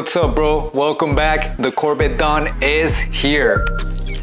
what's up, bro? Welcome back. The Corvette Don is here.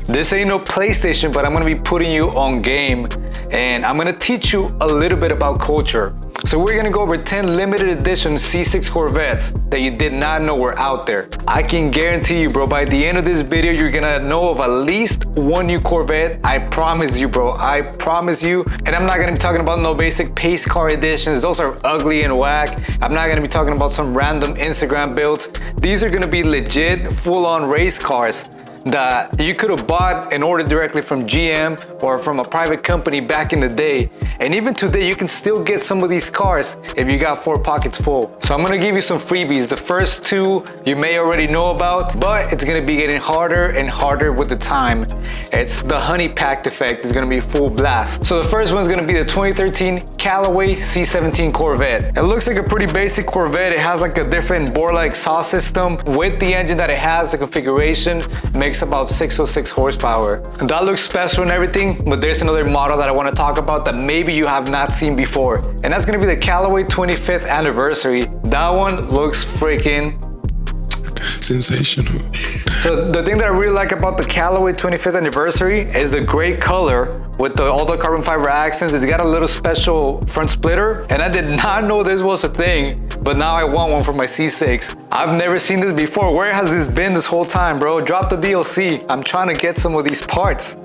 This ain't no PlayStation, but I'm gonna be putting you on game and I'm gonna teach you a little bit about culture. So we're gonna go over 10 limited edition C6 Corvettes that you did not know were out there. I can guarantee you, bro, by the end of this video, you're gonna know of at least one new Corvette. I promise you, bro, I promise you. And I'm not gonna be talking about no basic pace car editions. Those are ugly and whack. I'm not gonna be talking about some random Instagram builds. These are gonna be legit full-on race cars that you could have bought and ordered directly from GM or from a private company back in the day. And even today, you can still get some of these cars if you got 4 pockets full. So I'm gonna give you some freebies. The first 2 you may already know about, but it's gonna be getting harder and harder with the time. It's the honey packed effect. It's gonna be full blast. So the first one's gonna be the 2013 Callaway C17 Corvette. It looks like a pretty basic Corvette. It has like a different bore-like exhaust system. With the engine that it has, the configuration makes about 606 horsepower. And that looks special and everything, but there's another model that I want to talk about that maybe you have not seen before, and that's going to be the Callaway 25th anniversary. That one looks freaking sensational. So the thing that I really like about the Callaway 25th anniversary is the gray color with all the carbon fiber accents. It's got a little special front splitter, and I did not know this was a thing, but now I want one for my C6. I've never seen this before. Where has this been this whole time, bro? Drop the DLC. I'm trying to get some of these parts.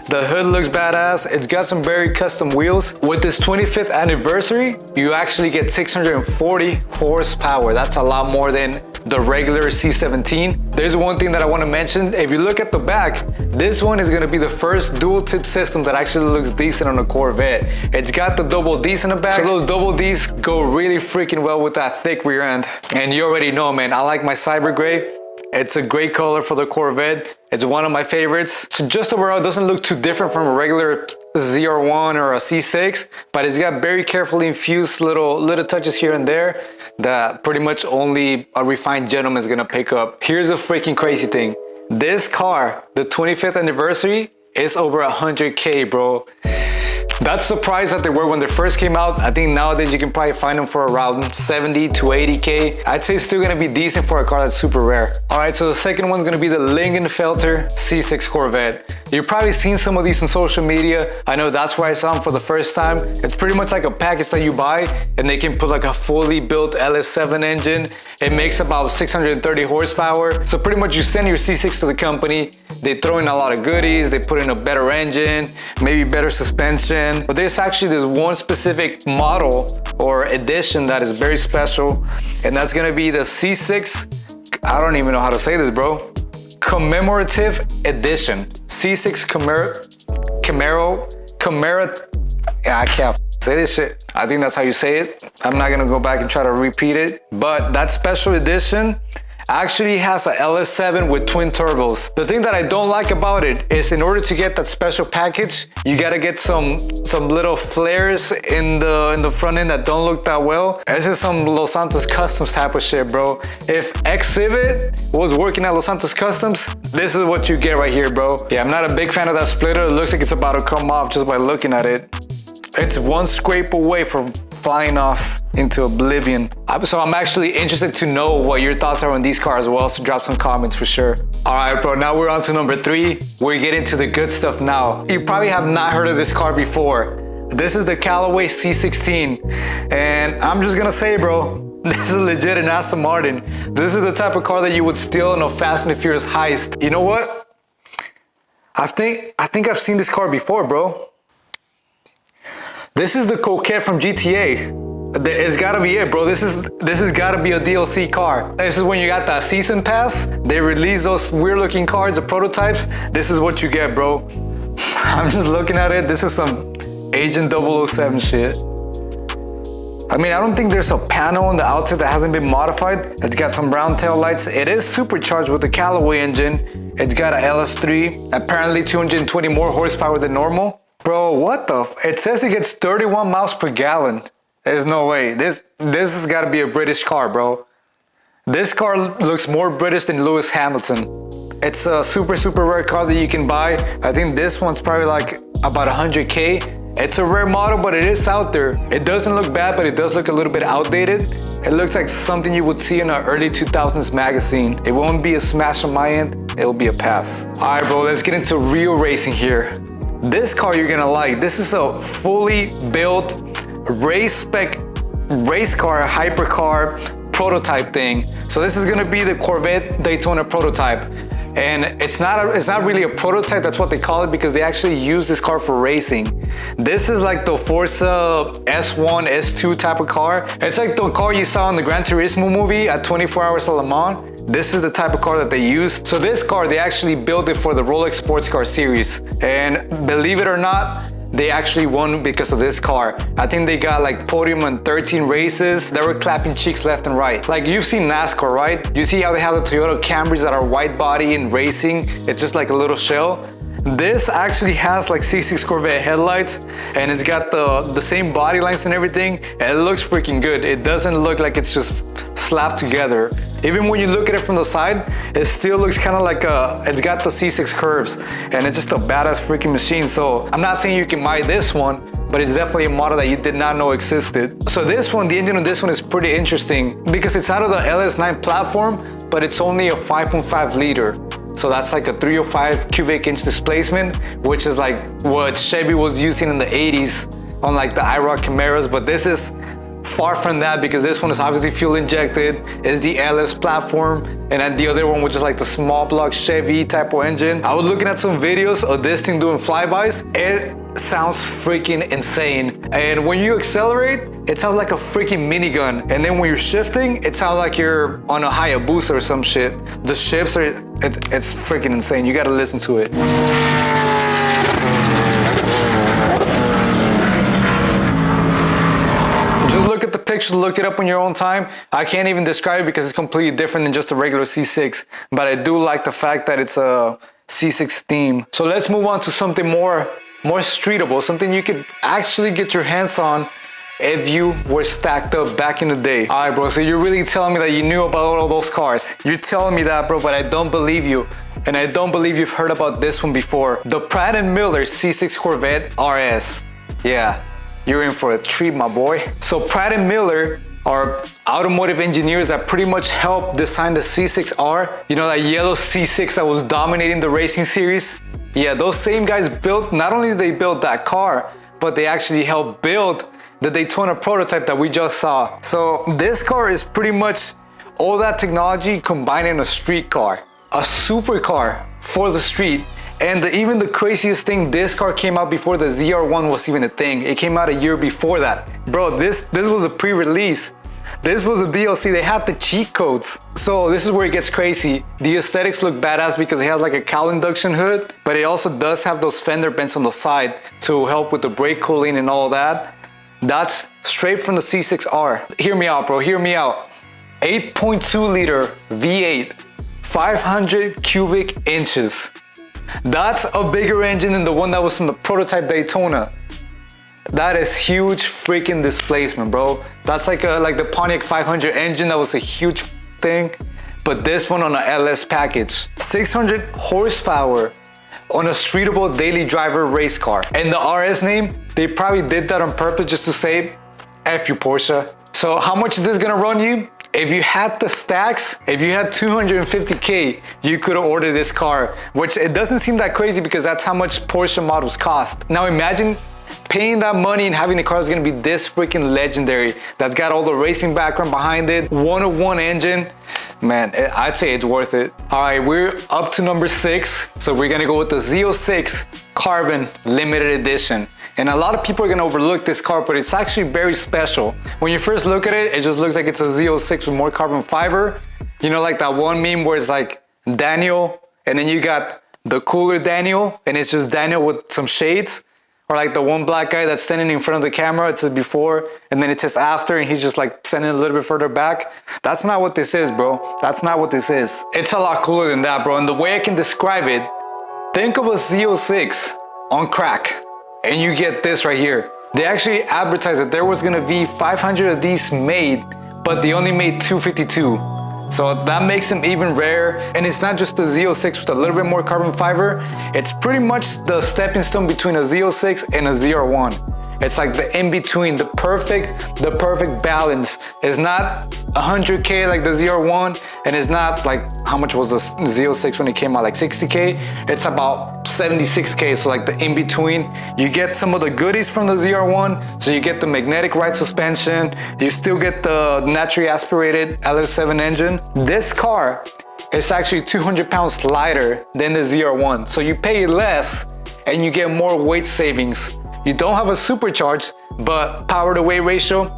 The hood looks badass. It's got some very custom wheels. With this 25th anniversary, you actually get 640 horsepower. That's a lot more than the regular C17. There's one thing that I want to mention. If you look at the back, this one is going to be the first dual tip system that actually looks decent on a Corvette. It's got the double Ds in the back, so those double Ds go really freaking well with that thick rear end. And you already know, man, I like my cyber gray. It's a great color for the Corvette. It's one of my favorites. So just overall, it doesn't look too different from a regular ZR1 or a C6, but it's got very carefully infused little touches here and there that pretty much only a refined gentleman is gonna pick up. Here's a freaking crazy thing. This car, the 25th anniversary, is over 100K, bro. That's the price that they were when they first came out. I think nowadays you can probably find them for around 70 to 80K. I'd say it's still gonna be decent for a car that's super rare. All right, so the second one's gonna be the Lingenfelter C6 Corvette. You've probably seen some of these on social media. I know that's where I saw them for the first time. It's pretty much like a package that you buy, and they can put like a fully built LS7 engine. It makes about 630 horsepower. So pretty much you send your C6 to the company, they throw in a lot of goodies, they put in a better engine, maybe better suspension. But there's actually this one specific model or edition that is very special, and that's gonna be the C6, I don't even know how to say this, bro. Commemorative Edition. C6 I can't say this shit. I think that's how you say it. I'm not gonna go back and try to repeat it, but that special edition actually has a LS7 with twin turbos. The thing that I don't like about it is in order to get that special package, you gotta get some little flares in the front end that don't look that well. This is some Los Santos Customs type of shit, bro. If Exhibit was working at Los Santos Customs, this is what you get right here, bro. Yeah, I'm not a big fan of that splitter. It looks like it's about to come off just by looking at it. It's one scrape away from flying off into oblivion. So I'm actually interested to know what your thoughts are on these cars as well, so drop some comments for sure. All right, bro, now we're on to number 3. We're getting to the good stuff now. You probably have not heard of this car before. This is the Callaway C16. And I'm just gonna say, bro, this is legit an Aston Martin. This is the type of car that you would steal in a Fast and the Furious heist. You know what? I think I've seen this car before, bro. This is the Coquette from GTA. It's gotta be it, bro. This has gotta be a DLC car. This is when you got that season pass. They release those weird looking cars, the prototypes. This is what you get, bro. I'm just looking at it. This is some Agent 007 shit. I mean, I don't think there's a panel on the outside that hasn't been modified. It's got some brown tail lights. It is supercharged with the Callaway engine. It's got a LS3, apparently 220 more horsepower than normal. Bro, what the it says it gets 31 miles per gallon. There's no way. This has got to be a British car, bro. This car looks more British than Lewis Hamilton. It's a super rare car that you can buy. I think this one's probably like about 100K. It's a rare model, but it is out there. It doesn't look bad, but it does look a little bit outdated. It looks like something you would see in an early 2000s magazine. It won't be a smash on my end, it'll be a pass. All right, bro, let's get into real racing here. This car you're gonna like. This is a fully built race spec race car, hypercar prototype thing. So this is gonna be the Corvette Daytona prototype. And it's not really a prototype, that's what they call it, because they actually use this car for racing. This is like the Forza S1, S2 type of car. It's like the car you saw in the Gran Turismo movie at 24 Hours of Le Mans. This is the type of car that they use. So this car, they actually built it for the Rolex Sports Car Series. And believe it or not, they actually won because of this car. I think they got like podium in 13 races. They were clapping cheeks left and right. Like you've seen NASCAR, right? You see how they have the Toyota Camrys that are white body in racing. It's just like a little shell. This actually has like C6 Corvette headlights, and it's got the same body lines and everything. And it looks freaking good. It doesn't look like it's just slapped together. Even when you look at it from the side, it still looks kind of like it's got the C6 curves, and it's just a badass freaking machine. So I'm not saying you can buy this one, but it's definitely a model that you did not know existed. So this one, the engine on this one is pretty interesting because it's out of the LS9 platform, but it's only a 5.5 liter. So that's like a 305 cubic inch displacement, which is like what Chevy was using in the 80s on like the IROC Camaros, but this is far from that because this one is obviously fuel injected. It's the LS platform, and then the other one was just like the small block Chevy type of engine. I was looking at some videos of this thing doing flybys. It sounds freaking insane. And when you accelerate, it sounds like a freaking minigun. And then when you're shifting, it sounds like you're on a Hayabusa or some shit. The shifts are, it's freaking insane. You gotta listen to it. Just look at the picture, look it up on your own time. I can't even describe it because it's completely different than just a regular C6. But I do like the fact that it's a C6 theme. So let's move on to something more streetable, something you could actually get your hands on if you were stacked up back in the day. All right, bro, so you're really telling me that you knew about all those cars. You're telling me that, bro, but I don't believe you. And I don't believe you've heard about this one before. The Pratt and Miller C6 Corvette RS. Yeah. You're in for a treat, my boy. So Pratt and Miller are automotive engineers that pretty much helped design the C6R. You know, that yellow C6 that was dominating the racing series? Yeah, those same guys built, not only did they build that car, but they actually helped build the Daytona prototype that we just saw. So this car is pretty much all that technology combined in a street car, a supercar for the street. And even the craziest thing, this car came out before the ZR1 was even a thing. It came out a year before that. Bro, this was a pre-release. This was a DLC. They had the cheat codes. So this is where it gets crazy. The aesthetics look badass because it has like a cowl induction hood, but it also does have those fender vents on the side to help with the brake cooling and all that. That's straight from the C6R. Hear me out, bro, hear me out. 8.2 liter V8, 500 cubic inches. That's a bigger engine than the one that was from the prototype Daytona. That is huge freaking displacement, bro. That's like the Pontiac 500 engine. That was a huge thing. But this one on a LS package. 600 horsepower on a streetable daily driver race car. And the RS name, they probably did that on purpose just to say, F you, Porsche. So how much is this gonna run you? If you had the stacks, if you had 250K, you could have ordered this car, which it doesn't seem that crazy because that's how much Porsche models cost. Now imagine paying that money and having a car that's gonna be this freaking legendary, that's got all the racing background behind it, one-of-one engine. Man, I'd say it's worth it. All right, we're up to number 6. So we're gonna go with the Z06 Carbon Limited Edition. And a lot of people are gonna overlook this car, but it's actually very special. When you first look at it, it just looks like it's a Z06 with more carbon fiber. You know, like that one meme where it's like Daniel, and then you got the cooler Daniel, and it's just Daniel with some shades. Or like the one black guy that's standing in front of the camera, it says before, and then it says after, and he's just like standing a little bit further back. That's not what this is, bro. That's not what this is. It's a lot cooler than that, bro. And the way I can describe it, think of a Z06 on crack. And you get this right here. They actually advertised that there was gonna be 500 of these made, but they only made 252. So that makes them even rare. And it's not just the Z06 with a little bit more carbon fiber. It's pretty much the stepping stone between a Z06 and a ZR1. It's like the in-between, the perfect balance. It's not 100K like the ZR1, and it's not like, how much was the Z06 when it came out, like 60K? It's about 76K, so like the in-between. You get some of the goodies from the ZR1, so you get the magnetic ride suspension, you still get the naturally aspirated LS7 engine. This car is actually 200 pounds lighter than the ZR1, so you pay less and you get more weight savings. You don't have a supercharged, but power to weight ratio,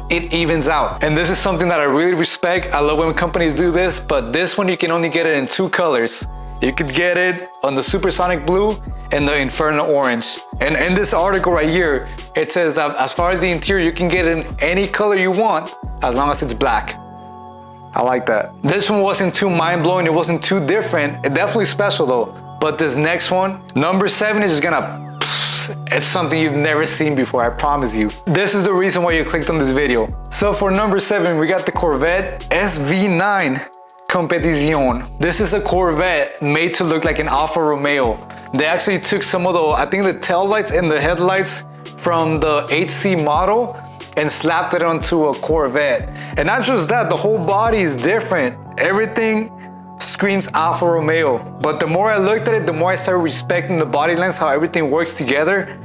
it evens out. And this is something that I really respect. I love when companies do this, but this one you can only get it in 2 colors. You could get it on the supersonic blue and the Inferno orange. And in this article right here, it says that as far as the interior, you can get it in any color you want, as long as it's black. I like that. This one wasn't too mind-blowing, it wasn't too different. It's definitely special though. But this next one, number 7, is just gonna, it's something you've never seen before, I promise you. This is the reason why you clicked on this video. So for number 7, we got the Corvette SV9 Competizione. This is a Corvette made to look like an Alfa Romeo. They actually took some of the, I think the tail lights and the headlights from the HC model and slapped it onto a Corvette. And not just that, the whole body is different. Everything screams Alfa Romeo. But the more I looked at it, the more I started respecting the body lines, how everything works together.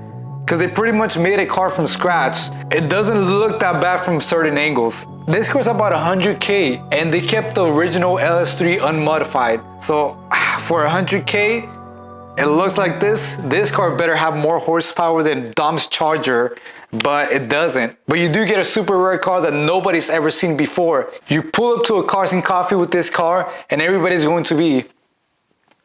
Because they pretty much made a car from scratch. It doesn't look that bad from certain angles. This car's about 100K, and they kept the original LS3 unmodified. So for 100K, it looks like this. This car better have more horsepower than Dom's Charger, but it doesn't. But you do get a super rare car that nobody's ever seen before. You pull up to a Cars and Coffee with this car, and everybody's going to be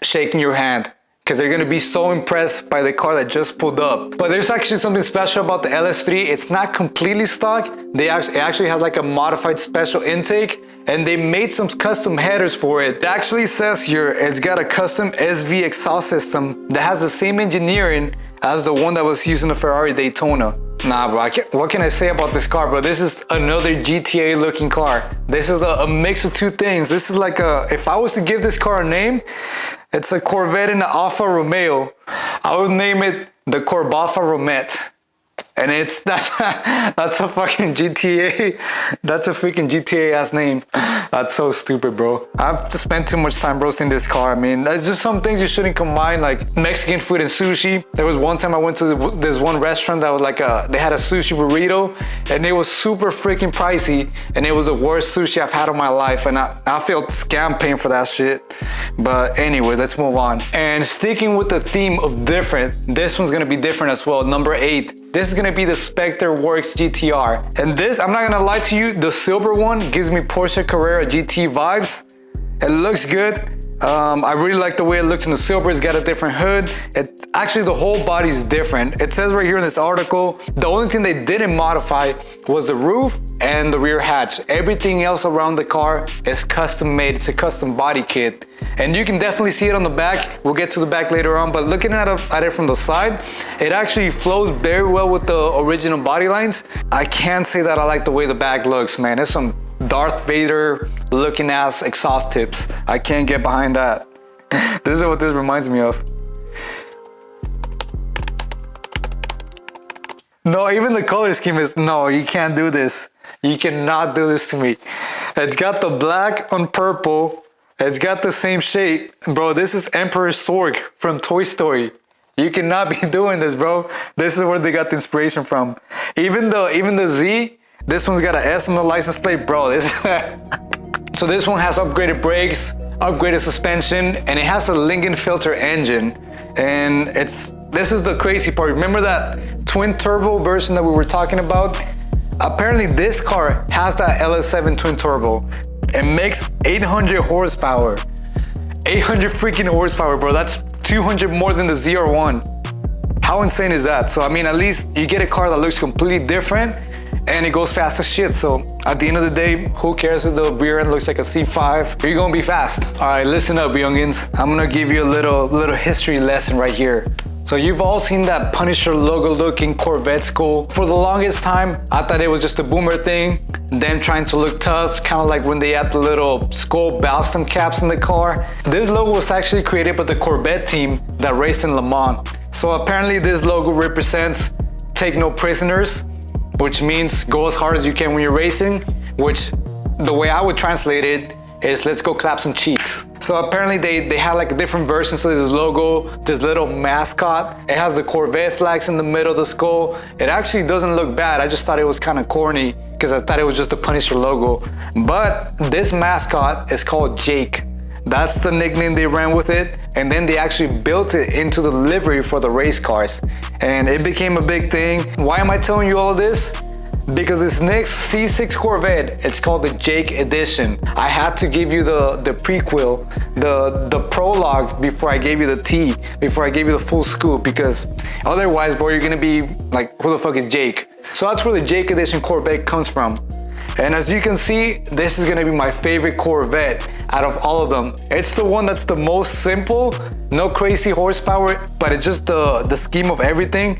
shaking your hand, because they're gonna be so impressed by the car that just pulled up. But there's actually something special about the LS3. It's not completely stock. It actually has like a modified special intake, and they made some custom headers for it. It actually says here, it's got a custom SV exhaust system that has the same engineering as the one that was used in the Ferrari Daytona. Nah, bro, what can I say about this car, bro? This is another GTA looking car. This is a mix of 2 things. This is like a, if I was to give this car a name, it's a Corvette and an Alfa Romeo. I would name it the Corbafa Romette. And that's a fucking GTA. That's a freaking GTA ass name. That's so stupid, bro. I've just spent too much time roasting this car. I mean, there's just some things you shouldn't combine, like Mexican food and sushi. There was one time I went to this one restaurant that was like they had a sushi burrito, and it was super freaking pricey, and it was the worst sushi I've had in my life, and I felt scam paying for that shit. But anyway, let's move on. And sticking with the theme of different, this one's gonna be different as well. Number 8. This is gonna be the Spectre Works GTR. And this, I'm not gonna lie to you, the silver one gives me Porsche Carrera GT vibes. It looks good. I really like the way it looks in the silver. It's got a different hood. Actually, the whole body is different. It says right here in this article, the only thing they didn't modify was the roof and the rear hatch. Everything else around the car is custom made. It's a custom body kit. And you can definitely see it on the back. We'll get to the back later on, but looking at it from the side, it actually flows very well with the original body lines. I can't say that I like the way the back looks, man. It's some Darth Vader looking ass exhaust tips. I can't get behind that. This is what this reminds me of. No, even the color scheme is, no, you can't do this. You cannot do this to me. It's got the black on purple. It's got the same shade. Bro, this is Emperor Sorg from Toy Story. You cannot be doing this, bro. This is where they got the inspiration from. Even the Z, this one's got an S on the license plate, bro. So this one has upgraded brakes, upgraded suspension, and it has a Lingenfelter engine. And this is the crazy part. Remember that twin turbo version that we were talking about? Apparently this car has that LS7 twin turbo. It makes 800 horsepower. 800 freaking horsepower, bro. That's 200 more than the ZR1. How insane is that? So I mean, at least you get a car that looks completely different and it goes fast as shit. So at the end of the day, who cares if the rear end looks like a C5? You're gonna be fast. All right, listen up, youngins. I'm gonna give you a little history lesson right here. So you've all seen that Punisher logo looking Corvette skull. For the longest time, I thought it was just a boomer thing. Them trying to look tough, kind of like when they had the little skull balsam caps in the car. This logo was actually created by the Corvette team that raced in Le Mans. So apparently this logo represents take no prisoners, which means go as hard as you can when you're racing, which the way I would translate it is let's go clap some cheeks. So apparently they had like a different version. So this logo, this little mascot, it has the Corvette flags in the middle of the skull. It actually doesn't look bad. I just thought it was kind of corny because I thought it was just the Punisher logo. But this mascot is called Jake. That's the nickname they ran with it. And then they actually built it into the livery for the race cars. And it became a big thing. Why am I telling you all of this? Because this next C6 Corvette, it's called the Jake Edition. I had to give you the prequel, the prologue before I gave you the tea, before I gave you the full scoop, because otherwise, bro, you're gonna be like, who the fuck is Jake? So that's where the Jake Edition Corvette comes from. And as you can see, this is gonna be my favorite Corvette out of all of them. It's the one that's the most simple, no crazy horsepower, but it's just the scheme of everything.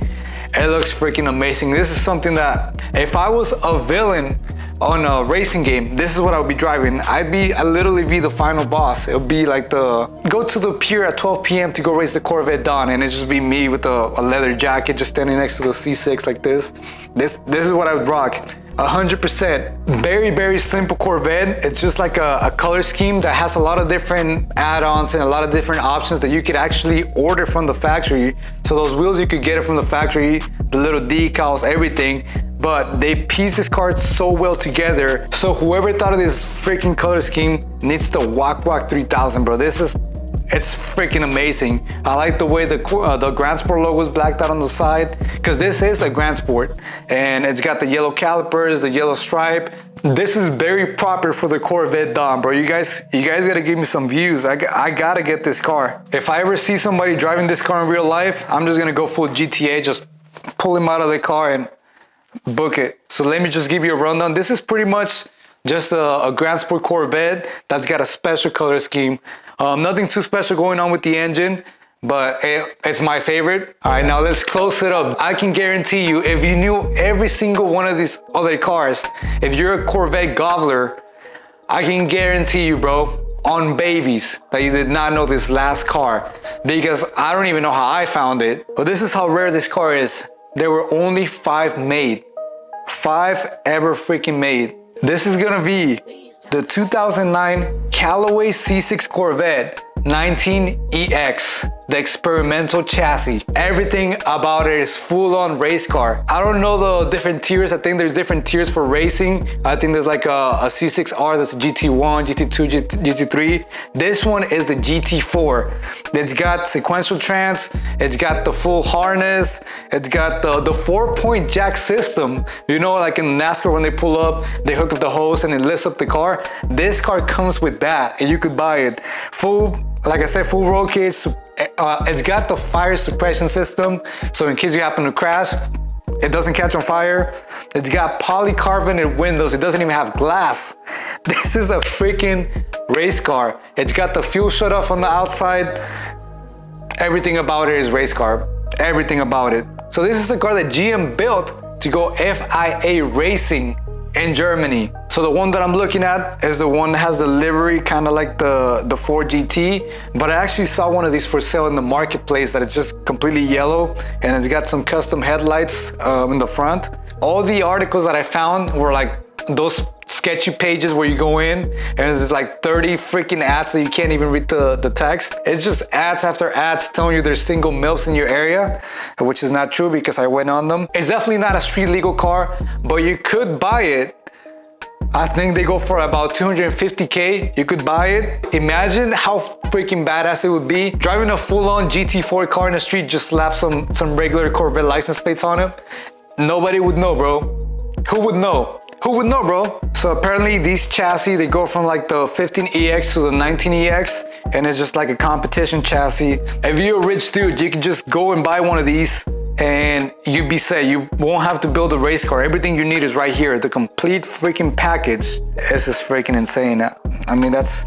It looks freaking amazing. This is something that if I was a villain on a racing game, this is what I would be driving. I'd literally be the final boss. It would be like go to the pier at 12 p.m. to go race the Corvette Dawn, and it's just be me with a leather jacket just standing next to the C6 like this. This is what I would rock. 100%. Very, very simple Corvette. It's just like a color scheme that has a lot of different add-ons and a lot of different options that you could actually order from the factory. So those wheels, you could get it from the factory, the little decals, everything. But they piece this car so well together. So whoever thought of this freaking color scheme needs to walk 3000, bro. It's freaking amazing. I like the way the Grand Sport logo is blacked out on the side, because this is a Grand Sport and it's got the yellow calipers, the yellow stripe. This is very proper for the Corvette Dawn, bro. You guys gotta give me some views. I gotta get this car. If I ever see somebody driving this car in real life, I'm just gonna go full GTA, just pull him out of the car and book it. So let me just give you a rundown. This is pretty much just a Grand Sport Corvette that's got a special color scheme. Nothing too special going on with the engine, but it's my favorite. All right, now let's close it up. I can guarantee you, if you knew every single one of these other cars, if you're a Corvette gobbler, I can guarantee you, bro, on babies, that you did not know this last car, because I don't even know how I found it. But this is how rare this car is. There were only 5 made. 5 ever freaking made. This is gonna be the 2009 Callaway C6 Corvette 19EX, the experimental chassis. Everything about it is full-on race car. I don't know the different tiers. I think there's different tiers for racing. I think there's like a C6R that's a GT1, GT2, GT3. This one is the GT4. It's got sequential trans. It's got the full harness. It's got the 4-point jack system. You know, like in NASCAR when they pull up, they hook up the hose and it lifts up the car. This car comes with that, and you could buy it full. Like I said, full roll cage. It's got the fire suppression system, so in case you happen to crash, it doesn't catch on fire. It's got polycarbonate windows. It doesn't even have glass. This is a freaking race car. It's got the fuel shut off on the outside. Everything about it is race car. Everything about it. So this is the car that GM built to go FIA racing in Germany. So the one that I'm looking at is the one that has the livery kind of like the Ford GT, but I actually saw one of these for sale in the marketplace that it's just completely yellow and it's got some custom headlights in the front. All the articles that I found were like those sketchy pages where you go in and there's like 30 freaking ads that you can't even read the text. It's just ads after ads telling you there's single MILFs in your area, which is not true because I went on them. It's definitely not a street legal car, but you could buy it. I think they go for about 250K. You could buy it. Imagine how freaking badass it would be. Driving a full-on GT4 car in the street, just slap some regular Corvette license plates on it. Nobody would know, bro. Who would know? Who would know, bro? So apparently these chassis, they go from like the 15EX to the 19EX, and it's just like a competition chassis. If you're a rich dude, you can just go and buy one of these and you'd be set. You won't have to build a race car. Everything you need is right here. The complete freaking package. This is freaking insane. I mean, that's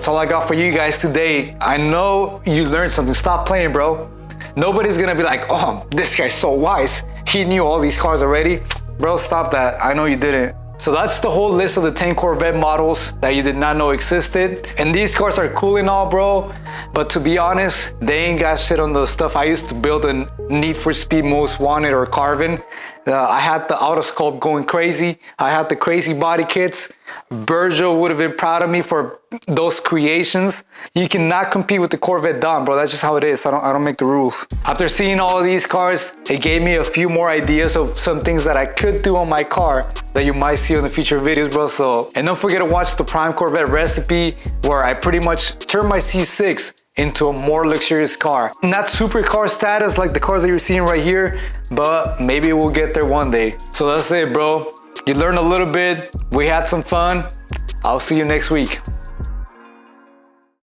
all I got for you guys today. I know you learned something. Stop playing, bro. Nobody's gonna be like, oh, this guy's so wise. He knew all these cars already. Bro, stop that. I know you didn't. So that's the whole list of the 10 Corvette models that you did not know existed. And these cars are cool and all, bro, but to be honest, they ain't got shit on the stuff I used to build in Need for Speed Most Wanted or Carvin. I had the Autosculpt going crazy. I had the crazy body kits. Virgil would have been proud of me for those creations. You cannot compete with the Corvette Don, bro. That's just how it is. I don't make the rules. After seeing all of these cars, it gave me a few more ideas of some things that I could do on my car that you might see in the future videos, bro. So, and don't forget to watch the Prime Corvette recipe where I pretty much turned my C6 into a more luxurious car. Not supercar status like the cars that you're seeing right here, but maybe we'll get there one day. So that's it, bro. You learned a little bit. We had some fun. I'll see you next week.